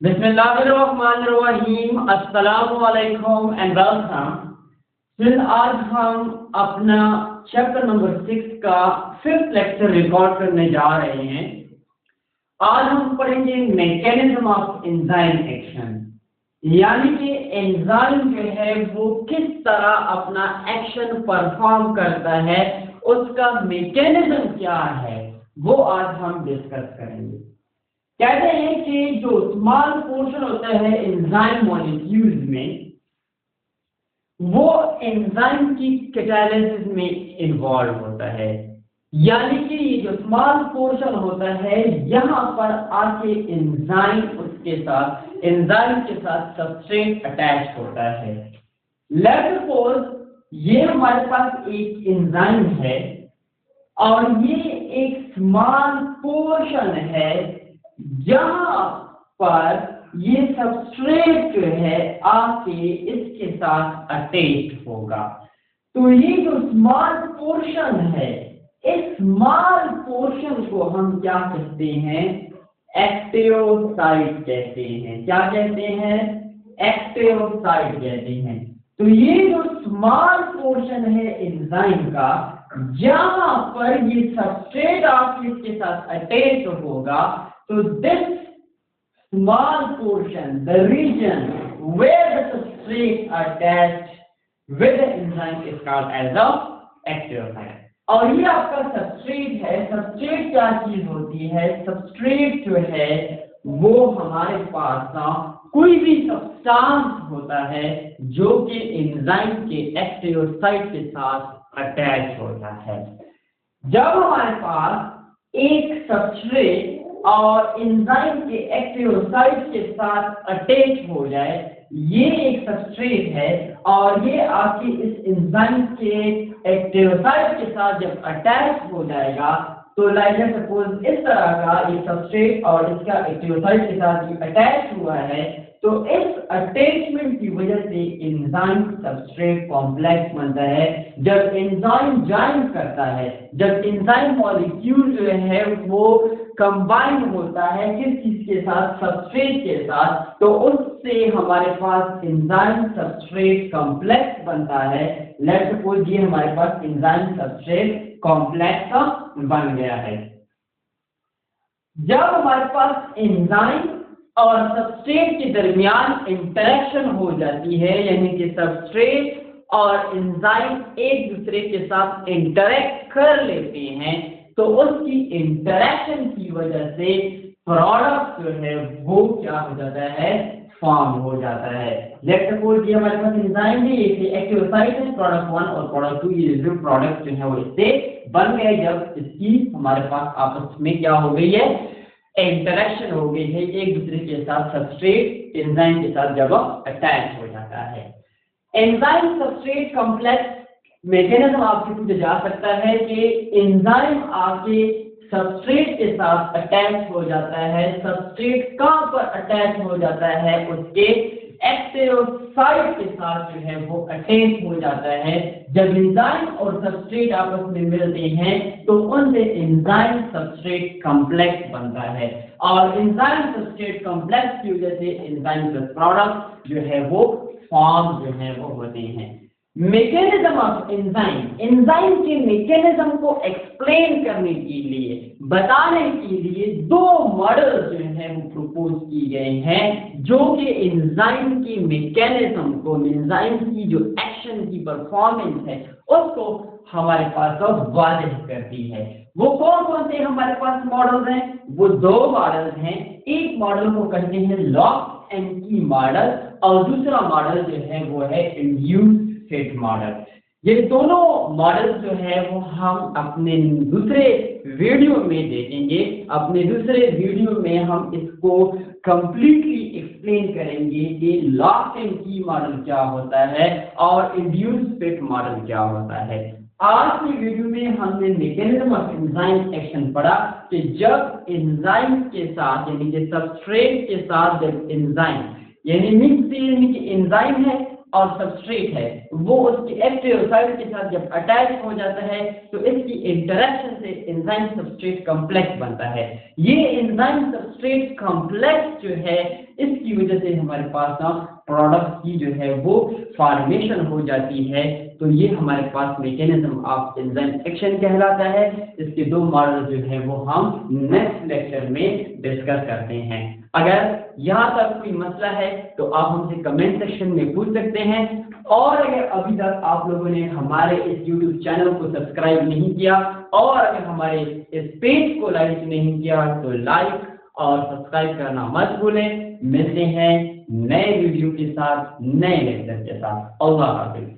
बिस्मिल्लाहिर्रहमानिर्रहीम अस्सलामु अलैकुम एंड वेलकम। फिर आज हम अपना चैप्टर नंबर 6 का 5th लेक्चर रिकॉर्ड करने जा रहे हैं। आज हम पढ़ेंगे मैकेनिज्म ऑफ एंजाइम एक्शन, यानी कि एंजाइम जो है वो किस तरह अपना एक्शन परफॉर्म करता है, उसका मैकेनिज्म क्या है, वो आज हम डिस्कस करेंगे। कहते हैं कि जो स्मॉल पोर्शन होता है एंजाइम मॉलिक्यूल्स में, वो एंजाइम की कैटालिसिस में इन्वॉल्व होता है। यानी कि ये जो स्मॉल पोर्शन होता है यहाँ पर आके एंजाइम के साथ सबस्ट्रेट अटैच होता है। लेट्स सपोज ये हमारे पास एक एंजाइम है और ये एक स्मॉल पोर्शन है जहां पर ये सबस्ट्रेट जो है आके इसके साथ अटैच होगा। तो ये जो स्मॉल पोर्शन है, इस स्मॉल पोर्शन को हम क्या कहते हैं? एक्टिव साइट कहते हैं। क्या कहते हैं? एक्टिव साइट कहते हैं। तो ये जो स्मॉल पोर्शन है एंजाइम का, जहां पर ये सबस्ट्रेट आके इसके साथ अटैच होगा, so this small portion, the region where the substrate attached with the enzyme is called as the active site। और ये आपका सबस्ट्रेट है। सबस्ट्रेट क्या चीज होती है? सबस्ट्रेट जो है वो हमारे पास ना कोई भी सब्सटेंस होता है जो कि एंजाइम के एक्टिव साइट के साथ अटैच होता है। जब हमारे पास एक सबस्ट्रेट और एंजाइम के एक्टिव साइट के साथ अटैच हो जाए, ये एक सबस्ट्रेट है और ये आपकी इस एंजाइम के एक्टिव साइट के साथ जब अटैच हो जाएगा, तो लाइक सपोज इस तरह का ये सबस्ट्रेट और इसका एक्टिव साइट के साथ ये अटैच हुआ है, तो इस अटैचमेंट की वजह से एंजाइम सबस्ट्रेट कॉम्प्लेक्स बनता है। जब एंजाइम ज्वाइन करता है, जब एंजाइम मॉलिक्यूल जो है वो कंबाइन होता है किस चीज के साथ? सबस्ट्रेट के साथ, तो उससे हमारे पास एंजाइम सबस्ट्रेट कॉम्प्लेक्स बनता है। लेट्स सपोज ये हमारे पास एंजाइम सबस्ट्रेट कॉम्प्लेक्स बन गया है। जब हमारे पास एंजाइम और सबस्ट्रेट के दरमियान इंटरेक्शन हो जाती है, यानी कि सबस्ट्रेट और एंजाइम एक दूसरे के साथ इंटरेक्ट कर लेते हैं, तो उसकी इंटरेक्शन की वजह से प्रोडक्ट जो है वो क्या हो जाता है? फॉर्म हो जाता है। लेट्स सपोज ये हमारे पास एंजाइम है, ये एक्टिव साइट है, प्रोडक्ट 1 और प्रोडक्ट 2, ये जो प्रोडक्ट जो है वो इससे बन गए जब इसकी हमारे पास आपस में क्या हो गई है? इंटरेक्शन हो गई है एक दूसरे के साथ। सबस्ट्रेट एंजाइम के साथ जब अटैच हो जाता है। एंजाइम सबस्ट्रेट कॉम्प्लेक्स मैकेनिज्म आपसे पूछा जा सकता है कि एंजाइम आके सबस्ट्रेट के साथ अटैच हो जाता है। सबस्ट्रेट कहां पर अटैच हो जाता है? उसके एक्टिव साइट के साथ जो है वो अटैच हो जाता है। जब एंजाइम और सबस्ट्रेट आपस में मिलते हैं तो उनसे एंजाइम सबस्ट्रेट कॉम्प्लेक्स बनता है और एंजाइम सबस्ट्रेट कॉम्प्लेक्स की वजह से एंजाइम प्लस प्रोडक्ट जो है वो फॉर्म जो है वो होते हैं। मैकेनिज्म ऑफ एंजाइम, एंजाइम के मैकेनिज्म को एक्सप्लेन करने के लिए, बताने के लिए दो मॉडल जो हैं वो प्रपोज किए गए हैं, जो कि एंजाइम की मैकेनिज्म को, एंजाइम की जो एक्शन की परफॉर्मेंस है उसको हमारे पास वाज़ेह करती है। वो कौन कौन से हमारे पास मॉडल्स हैं? वो दो मॉडल्स हैं। एक मॉडल को कहते हैं लॉक एंड की मॉडल और दूसरा मॉडल जो है वो है इंड्यूस स्टेट मॉडल। ये दोनों मॉडल जो है वो हम अपने दूसरे वीडियो में देखेंगे। अपने दूसरे वीडियो में हम इसको कंप्लीटली एक्सप्लेन करेंगे कि लॉक एंड की मॉडल क्या होता है और इंड्यूस स्टेट मॉडल क्या होता है। आज की वीडियो में हमने मैकेनिज्म ऑफ एंजाइम एक्शन पढ़ा कि जब एंजाइम के साथ, यानी कि सबस्ट्रेट के साथ जब एंजाइम यानी मिक्स, यानी कि एंजाइम है और सबस्ट्रेट है वो उसके एक्टिव साइड के साथ जब अटैच हो जाता है तो इसकी इंटरेक्शन से एंजाइम सबस्ट्रेट कॉम्प्लेक्स बनता है। ये एंजाइम सबस्ट्रेट कॉम्प्लेक्स जो है इसकी वजह से हमारे पास ना प्रोडक्ट की जो है वो फॉर्मेशन हो जाती है। तो ये हमारे पास मैकेनिज्म ऑफ एंजाइम एक्शन कहलाता है। इसके दो मॉडल जो है वो हम नेक्स्ट लेक्चर में डिस्कस करते हैं। अगर यहाँ तक कोई मसला है तो आप हमसे कमेंट सेक्शन में पूछ सकते हैं, और अगर अभी तक आप लोगों ने हमारे इस YouTube चैनल को सब्सक्राइब नहीं किया और अगर हमारे इस पेज को लाइक नहीं किया तो लाइक और सब्सक्राइब करना मत भूलें। मिलते हैं नए वीडियो के साथ, नए लेक्चर के साथ। अल्लाह हाफिज।